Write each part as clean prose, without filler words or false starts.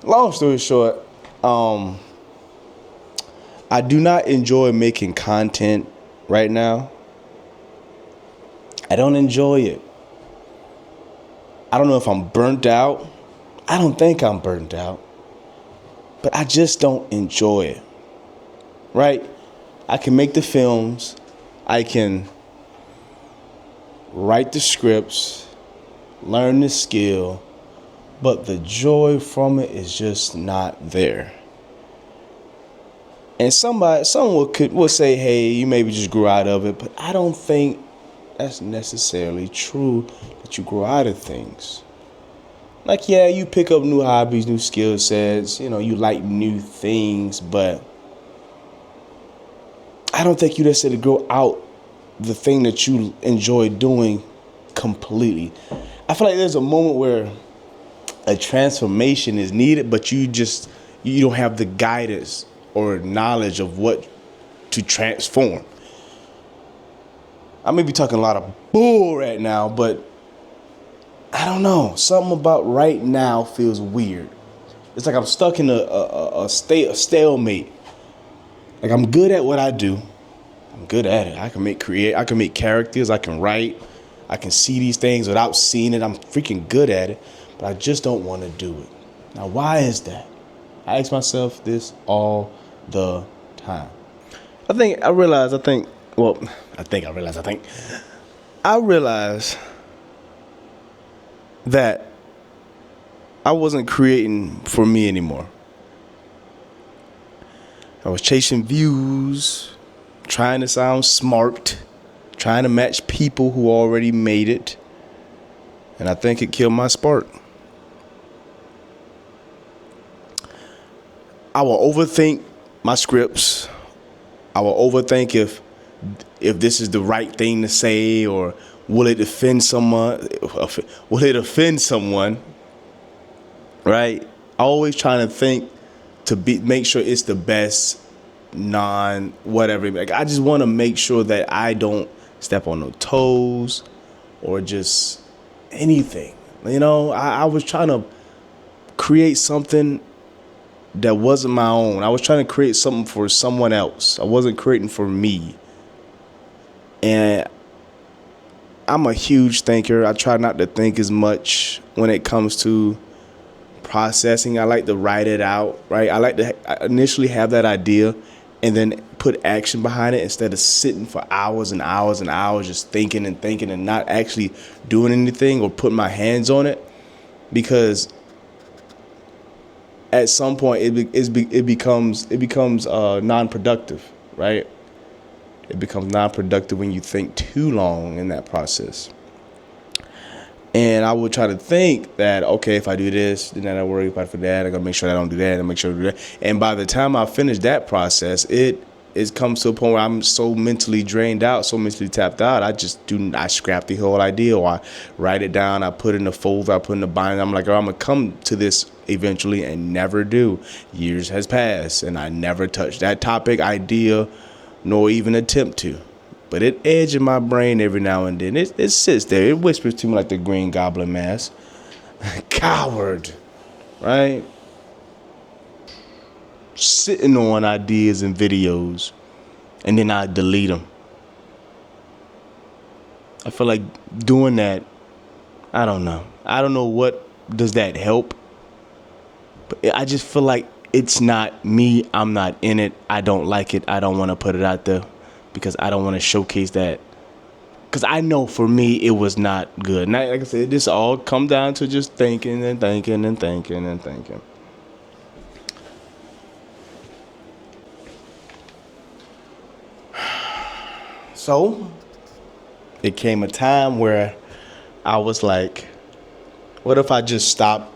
long story short, I do not enjoy making content right now. I don't enjoy it. I don't know if I'm burnt out. I don't think I'm burnt out. But I just don't enjoy it. Right? I can make the films. I can write the scripts, learn the skill, but the joy from it is just not there. And someone will say, hey, you maybe just grew out of it, but I don't think that's necessarily true that you grow out of things. Like, yeah, you pick up new hobbies, new skill sets, you like new things, but I don't think you necessarily grow out the thing that you enjoy doing completely. I feel like there's a moment where a transformation is needed, but you don't have the guidance or knowledge of what to transform. I may be talking a lot of bull right now, but I don't know. Something about right now feels weird. It's like I'm stuck in a stalemate. Like, I'm good at what I do. I'm good at it. I can make characters. I can write. I can see these things without seeing it. I'm freaking good at it, but I just don't want to do it. Now, why is that? I ask myself this all the time. I realize that I wasn't creating for me anymore. I was chasing views, trying to sound smart, trying to match people who already made it. And I think it killed my spark. I will overthink my scripts. I will overthink if this is the right thing to say, or will it offend someone? Right? Always trying to think make sure it's the best, whatever. Like, I just want to make sure that I don't step on no toes or just anything. I was trying to create something that wasn't my own. I was trying to create something for someone else. I wasn't creating for me. And I'm a huge thinker. I try not to think as much when it comes to processing. I like to write it out, right? I like to initially have that idea and then put action behind it instead of sitting for hours and hours and hours just thinking and not actually doing anything or putting my hands on it. Because at some point it becomes non-productive, right? It becomes non-productive when you think too long in that process. And I would try to think that, okay, if I do this, then I worry about for that. I gotta make sure I don't do that, and make sure I do that. And by the time I finish that process, it comes to a point where I'm so mentally drained out, so mentally tapped out. I scrap the whole idea, or I write it down, I put it in a folder, I put it in a binder. I'm like, oh, I'm gonna come to this eventually, and never do. Years has passed, and I never touched that topic, idea, nor even attempt to. But it edges my brain every now and then. It sits there. It whispers to me like the Green Goblin mask. Coward, right? Sitting on ideas and videos, and then I delete them. I feel like doing that, I don't know. I don't know what does that help. But I just feel like it's not me. I'm not in it. I don't like it. I don't want to put it out there because I don't want to showcase that. Because I know for me, it was not good. And like I said, this all come down to just thinking and thinking and thinking and thinking. So, it came a time where I was like, what if I just stop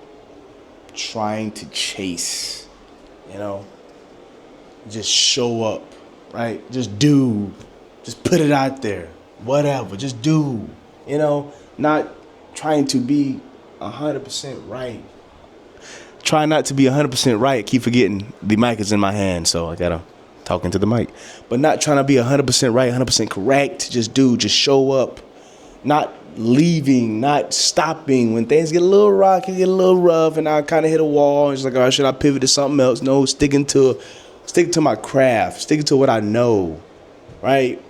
trying to chase, just show up, right? Just do, just put it out there, whatever, just do, not trying to be 100% right. Try not to be 100% right. Keep forgetting the mic is in my hand, so I gotta talk into the mic. But not trying to be 100% right, 100% correct. Just do, just show up. Not leaving, not stopping. When things get a little rocky, get a little rough, and I kind of hit a wall, it's like, all right, should I pivot to something else? No, sticking to my craft, sticking to what I know, right?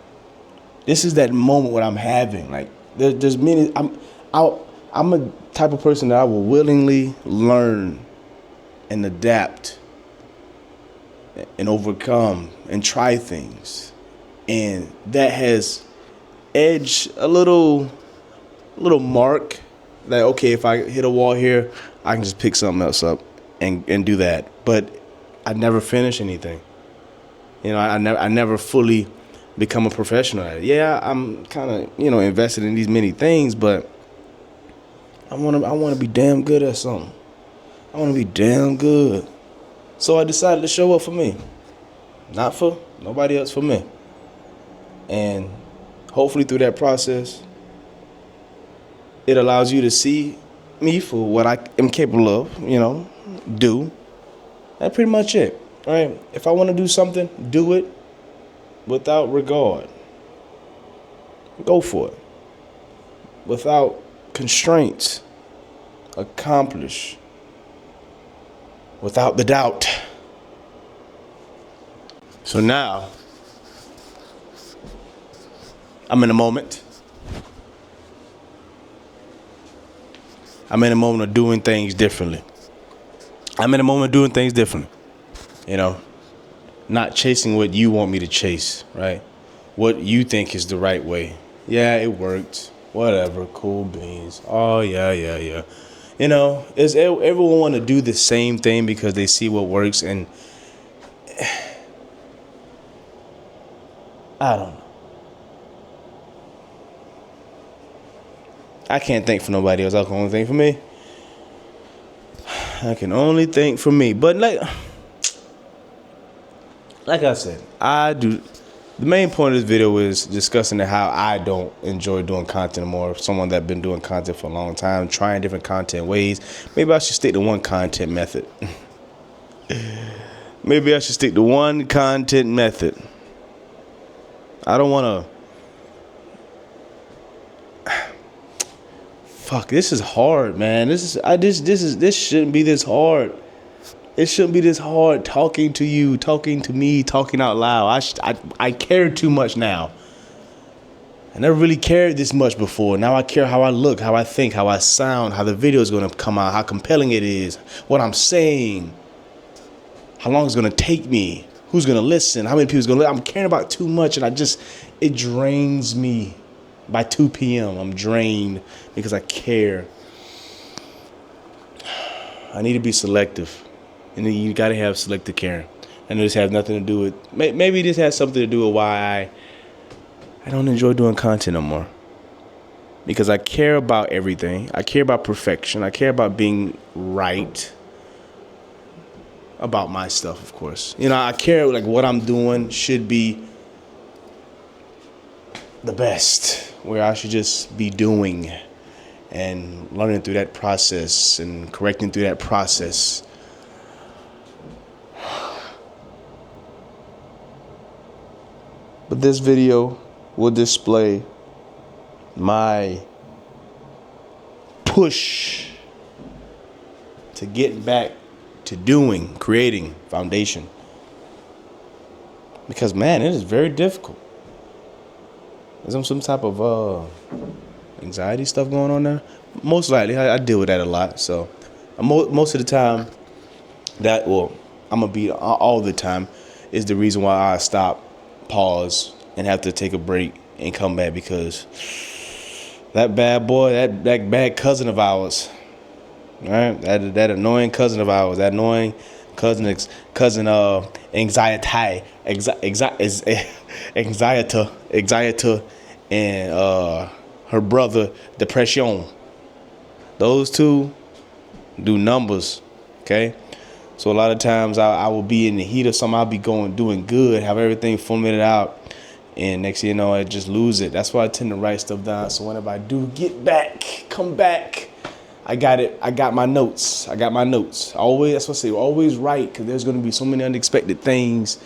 This is that moment what I'm having. Like, there's many. I'm a type of person that I will willingly learn and adapt and overcome and try things, and that has edged a little mark that, okay, if I hit a wall here, I can just pick something else up and do that. But I never finish anything. You know, I never fully become a professional at it. Yeah, I'm kind of, invested in these many things, but I want to be damn good at something. I want to be damn good. So I decided to show up for me. Not for nobody else, for me. And hopefully through that process, it allows you to see me for what I am capable of, do. That's pretty much it, right? If I want to do something, do it without regard. Go for it. Without constraints. Accomplish. Without the doubt. So now, I'm in a moment. I'm in a moment of doing things differently. Not chasing what you want me to chase, right? What you think is the right way. Yeah, it worked. Whatever, cool beans. Oh, yeah. Everyone want to do the same thing because they see what works, and I don't know. I can't think for nobody else. I can only think for me. I can only think for me. But like I said, I do. The main point of this video is discussing how I don't enjoy doing content anymore. Someone that's been doing content for a long time, trying different content ways. Maybe I should stick to one content method. I don't want to. Fuck, this is hard, man. This shouldn't be this hard. It shouldn't be this hard talking to you, talking to me, talking out loud. I care too much now. I never really cared this much before. Now I care how I look, how I think, how I sound, how the video is going to come out, how compelling it is, what I'm saying, how long it's going to take me, who's going to listen, how many people's going to listen. I'm caring about too much, and it drains me. By 2 p.m., I'm drained because I care. I need to be selective. And then you got to have selective caring. And this has nothing to do with... Maybe this has something to do with why I don't enjoy doing content no more. Because I care about everything. I care about perfection. I care about being right. About my stuff, of course. I care like what I'm doing should be the best, where I should just be doing and learning through that process and correcting through that process. But this video will display my push to get back to creating foundation. Because, man, it is very difficult. Is some type of anxiety stuff going on there? Most likely, I deal with that a lot. So most of the time, I'm gonna be all the time is the reason why I stop, pause, and have to take a break and come back, because that bad boy, that bad cousin of ours, right? That annoying cousin of ours, that annoying cousin anxiety, and her brother depression. Those two do numbers, okay? So a lot of times I will be in the heat of something. I'll be doing good, have everything formatted out, and next thing you know, I just lose it. That's why I tend to write stuff down. So whenever I do come back, I got it. I got my notes. That's what I say. Always write, because there's going to be so many unexpected things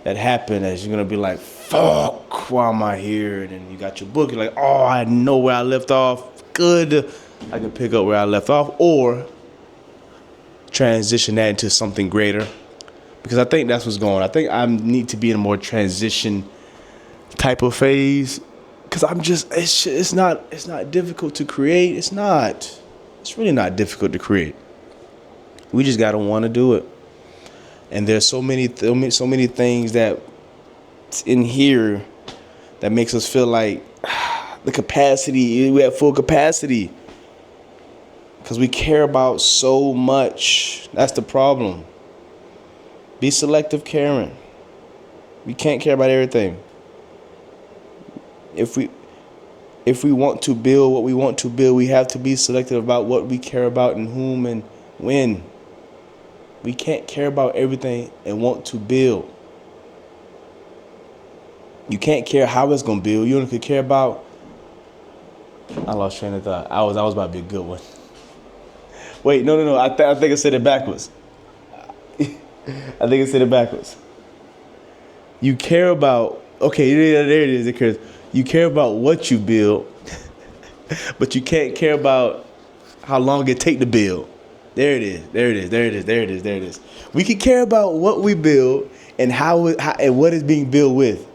that happen as you're gonna be like, fuck, why am I here? And then you got your book, you're like, oh, I know where I left off. Good. I can pick up where I left off, or transition that into something greater. Because I think that's what's going on. I think I need to be in a more transition type of phase. Because it's not difficult to create. It's really not difficult to create. We just gotta want to do it. And there's so many things that in here that makes us feel like the capacity, we have full capacity. Because we care about so much. That's the problem. Be selective caring. We can't care about everything. If we want to build what we want to build, we have to be selective about what we care about and whom and when. We can't care about everything and want to build. You can't care how it's gonna build. You only could care about. I lost train of thought. I was about to be a good one. Wait, no. I think I said it backwards. You care about. Okay, there it is. Because you care about what you build, but you can't care about how long it take to build. There it is. We can care about what we build and how and what is being built with,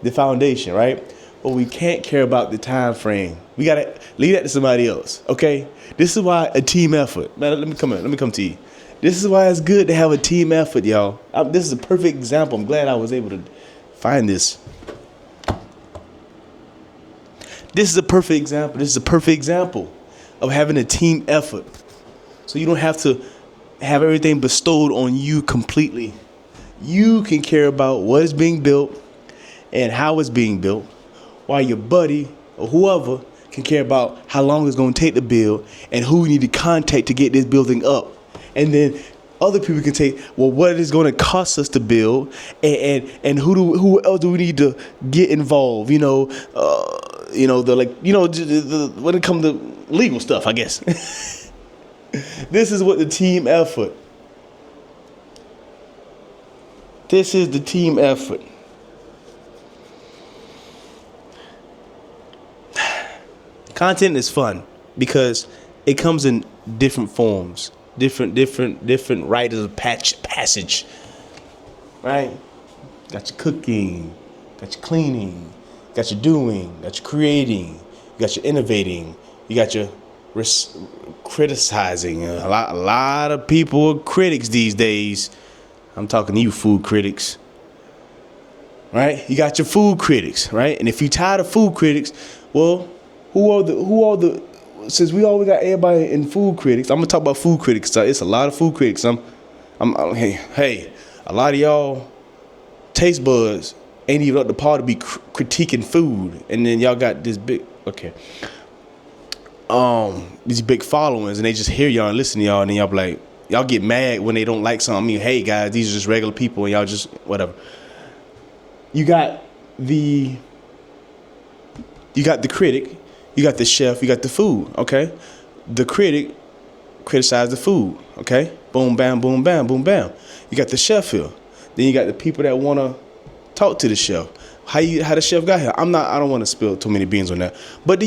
the foundation, right? But we can't care about the time frame. We gotta leave that to somebody else, okay? This is why a team effort. Man, let me come to you. This is why it's good to have a team effort, y'all. This is a perfect example. I'm glad I was able to find this. This is a perfect example of having a team effort. So you don't have to have everything bestowed on you completely. You can care about what is being built and how it's being built, while your buddy or whoever can care about how long it's going to take to build and who we need to contact to get this building up. And then other people can take, well, what is going to cost us to build, and who else do we need to get involved? When it comes to legal stuff, I guess. This is what the team effort. This is the team effort. Content is fun because it comes in different forms, different rites of passage, right? Got your cooking, got your cleaning, got your doing, got your creating, you got your innovating, you got your criticizing. A lot of people are critics these days. I'm talking to you, food critics, right? You got your food critics, right? And if you're tired of food critics, well, who are the since we always got everybody in food critics, I'm gonna talk about food critics. So it's a lot of food critics. Hey, a lot of y'all taste buds ain't even up to par to be critiquing food, and then y'all got this big these big followings, and they just hear y'all and listen to y'all, and then y'all be like, y'all get mad when they don't like something. I mean, hey guys, these are just regular people, and y'all just whatever. You got the critic, you got the chef, you got the food, okay? The critic criticized the food, okay? Boom, bam, boom, bam, boom, bam. You got the chef here. Then you got the people that want to talk to the chef. How the chef got here? I don't want to spill too many beans on that. But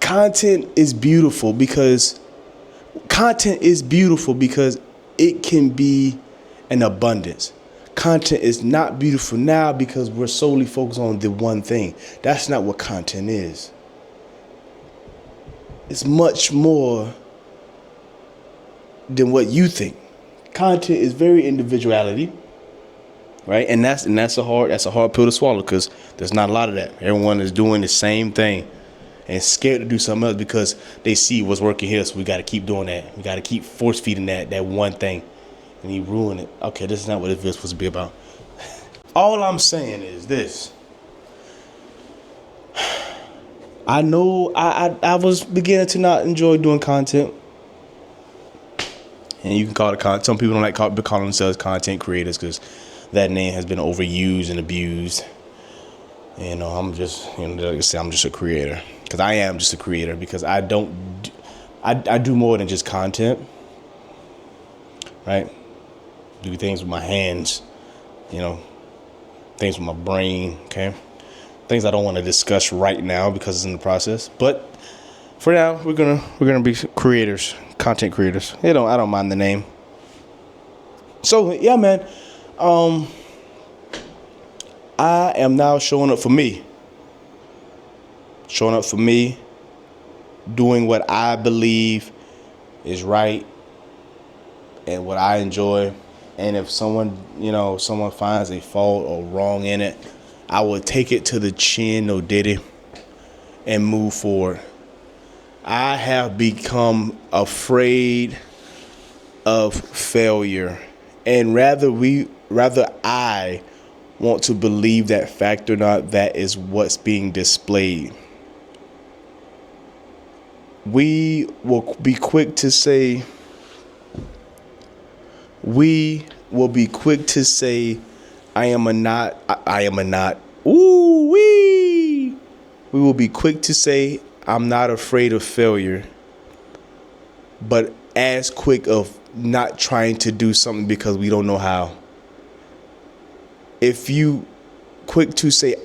content is beautiful because it can be an abundance. Content is not beautiful now because we're solely focused on the one thing. That's not what content is. It's much more than what you think. Content is very individuality, right? And that's a hard pill to swallow because there's not a lot of that. Everyone is doing the same thing and scared to do something else because they see what's working here. So we got to keep doing that. We got to keep force feeding that one thing. And you ruin it. Okay, this is not what it's supposed to be about. All I'm saying is this. I know I was beginning to not enjoy doing content. And you can call it content. Some people don't like calling themselves content creators because that name has been overused and abused. And I'm just, like I said, I'm just a creator. Because I am just a creator because I do more than just content. Right? Do things with my hands, things with my brain. Okay, things I don't want to discuss right now because it's in the process. But for now, we're gonna be creators, content creators. I don't mind the name. So yeah, man. I am now showing up for me. Showing up for me, doing what I believe is right and what I enjoy. And if someone finds a fault or wrong in it, I will take it to the chin, no diddy, and move forward. I have become afraid of failure. And rather I want to believe that fact or not, that is what's being displayed. We will be quick to say, I am a not. Ooh wee. We will be quick to say, I'm not afraid of failure, but as quick of not trying to do something because we don't know how. If you quick to say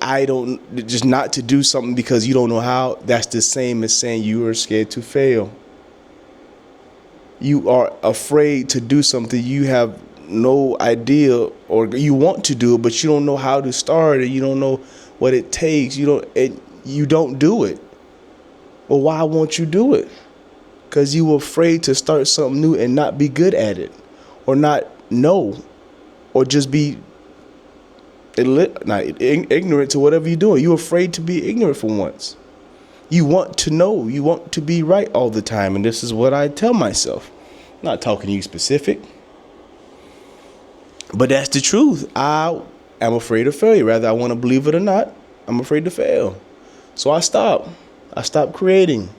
just not to do something because you don't know how, that's the same as saying you are scared to fail. You are afraid to do something you have no idea, or you want to do it, but you don't know how to start it. You don't know what it takes. You don't do it. Well, why won't you do it? Because you were afraid to start something new and not be good at it, or not know, or just be ignorant to whatever you're doing. You're afraid to be ignorant for once. You want to know. You want to be right all the time. And this is what I tell myself. I'm not talking to you specific, but that's the truth. I am afraid of failure. Whether I want to believe it or not, I'm afraid to fail. So I stop. I stop creating.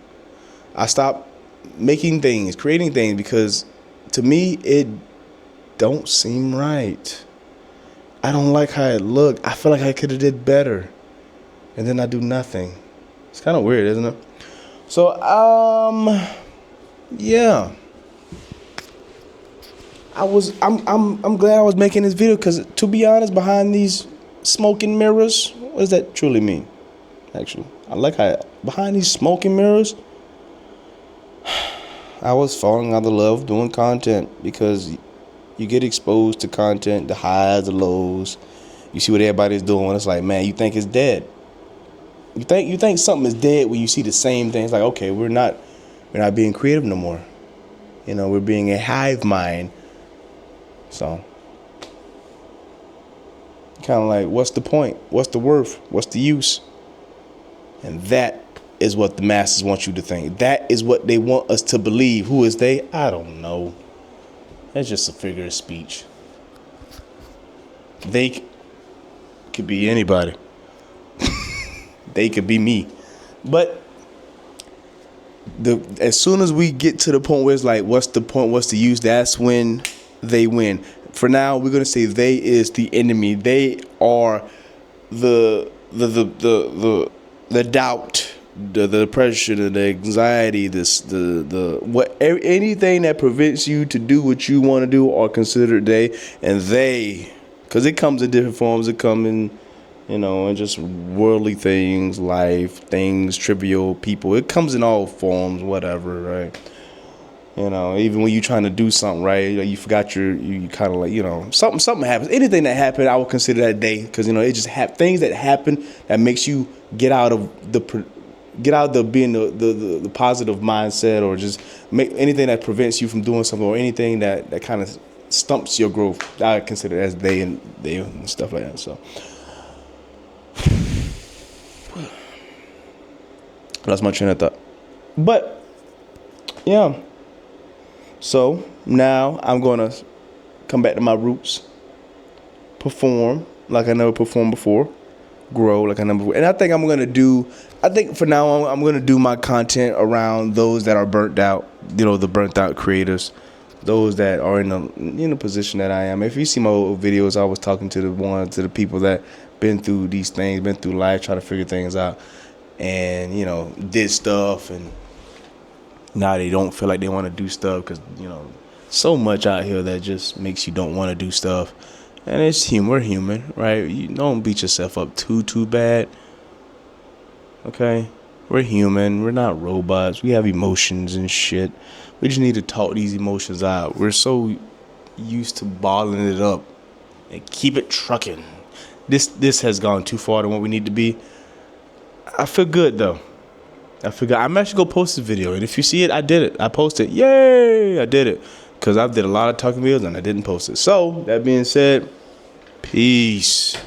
I stop creating things, because to me, it don't seem right. I don't like how it looked. I feel like I could have did better. And then I do nothing. It's kind of weird, isn't it? So, yeah. I'm glad I was making this video, because to be honest, behind these smoking mirrors, what does that truly mean? Actually, I like how behind these smoking mirrors, I was falling out of love doing content, because you get exposed to content, the highs, the lows. You see what everybody's doing. It's like, man, you think it's dead. You think something is dead when you see the same thing. It's like, okay, we're not being creative no more. We're being a hive mind. So, kind of like, what's the point? What's the worth? What's the use? And that is what the masses want you to think. That is what they want us to believe. Who is they? I don't know. That's just a figure of speech. They could be anybody. They could be me. But as soon as we get to the point where it's like, what's the point? What's the use? That's when they win. For now, we're gonna say they is the enemy. They are the doubt, the depression, the anxiety, anything that prevents you to do what you want to do are considered they. And they, because it comes in different forms. It comes in, and just worldly things, life things, trivial people. It comes in all forms, whatever, right? Even when you're trying to do something, right? You forgot you kind of like, something happens. Anything that happened, I would consider that day, because it just things that happen that makes you get out of the being the positive mindset, or just make anything that prevents you from doing something, or anything that kind of stumps your growth. I consider it as they and stuff like that. So that's my train of thought. But yeah. So now I'm gonna come back to my roots, perform like I never performed before, grow like I never before. And I think for now I'm gonna do my content around those that are burnt out, the burnt out creators, those that are in the position that I am. If you see my old videos, I was talking to the people that been through these things, been through life, trying to figure things out, and did stuff, and now they don't feel like they want to do stuff because so much out here that just makes you don't want to do stuff. And it's human. We're human, right? You don't beat yourself up too bad. Okay? We're human. We're not robots. We have emotions and shit. We just need to talk these emotions out. We're so used to bottling it up and keep it trucking. This has gone too far than what we need to be. I feel good though. I feel good. I'm actually gonna post this video, and if you see it, I did it. I posted. Yay! I did it because I did a lot of talking videos and I didn't post it. So that being said, peace.